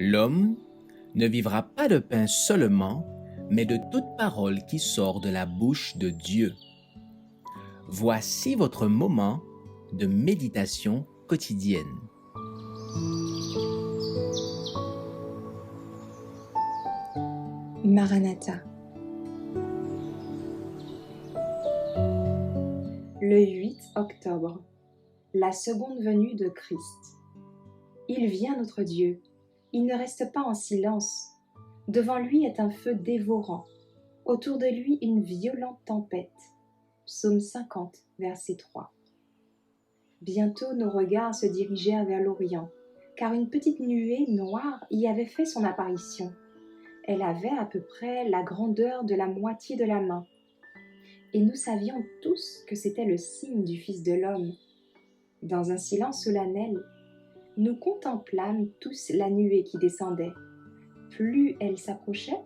L'homme ne vivra pas de pain seulement, mais de toute parole qui sort de la bouche de Dieu. Voici votre moment de méditation quotidienne. Maranatha. Le 8 octobre, la seconde venue de Christ. Il vient notre Dieu, il ne reste pas en silence. Devant lui est un feu dévorant, autour de lui une violente tempête. Psaume 50, verset 3. Bientôt nos regards se dirigèrent vers l'Orient, car une petite nuée noire y avait fait son apparition. Elle avait à peu près la grandeur de la moitié de la main. Et nous savions tous que c'était le signe du Fils de l'homme. Dans un silence solennel, nous contemplâmes tous la nuée qui descendait. Plus elle s'approchait,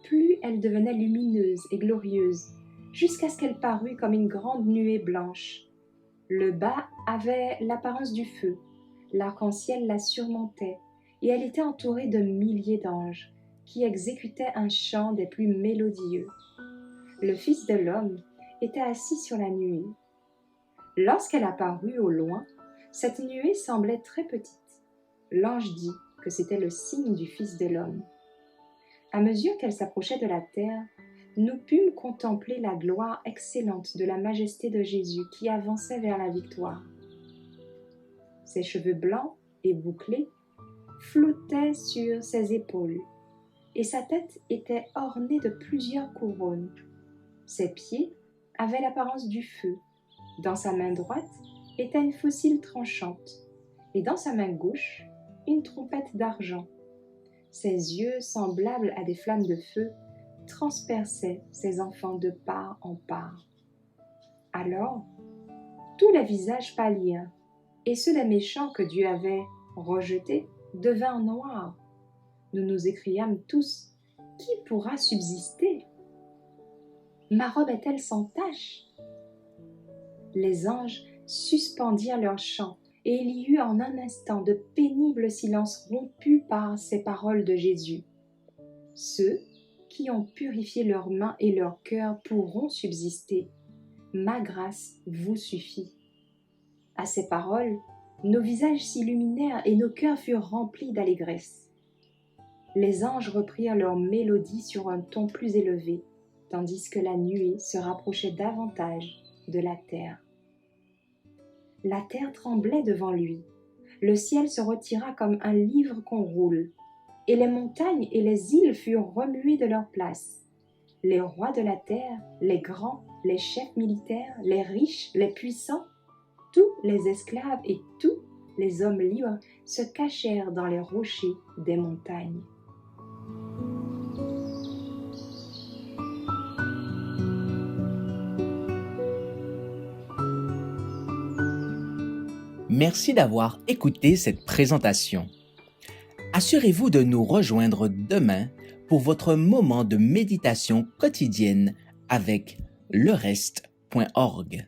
plus elle devenait lumineuse et glorieuse, jusqu'à ce qu'elle parût comme une grande nuée blanche. Le bas avait l'apparence du feu, l'arc-en-ciel la surmontait, et elle était entourée de milliers d'anges, qui exécutaient un chant des plus mélodieux. Le Fils de l'homme était assis sur la nuée. Lorsqu'elle apparut au loin, cette nuée semblait très petite. L'ange dit que c'était le signe du Fils de l'homme. À mesure qu'elle s'approchait de la terre, nous pûmes contempler la gloire excellente de la majesté de Jésus qui avançait vers la victoire. Ses cheveux blancs et bouclés flottaient sur ses épaules, et sa tête était ornée de plusieurs couronnes. Ses pieds avaient l'apparence du feu. Dans sa main droite était une faucille tranchante, et dans sa main gauche, une trompette d'argent. Ses yeux, semblables à des flammes de feu, transperçaient ses enfants de part en part. Alors, tous les visages pâlirent, et ceux des méchants que Dieu avait rejetés devinrent noirs. Nous nous écriâmes tous: « Qui pourra subsister? Ma robe est-elle sans tache ?» Les anges suspendirent leur chant, et il y eut en un instant de pénibles silences rompus par ces paroles de Jésus. Ceux qui ont purifié leurs mains et leur cœur pourront subsister. Ma grâce vous suffit. À ces paroles, nos visages s'illuminèrent et nos cœurs furent remplis d'allégresse. Les anges reprirent leur mélodie sur un ton plus élevé, tandis que la nuée se rapprochait davantage de la terre. La terre tremblait devant lui. Le ciel se retira comme un livre qu'on roule, et les montagnes et les îles furent remuées de leur place. Les rois de la terre, les grands, les chefs militaires, les riches, les puissants, tous les esclaves et tous les hommes libres se cachèrent dans les rochers des montagnes. Merci d'avoir écouté cette présentation. Assurez-vous de nous rejoindre demain pour votre moment de méditation quotidienne avec lereste.org.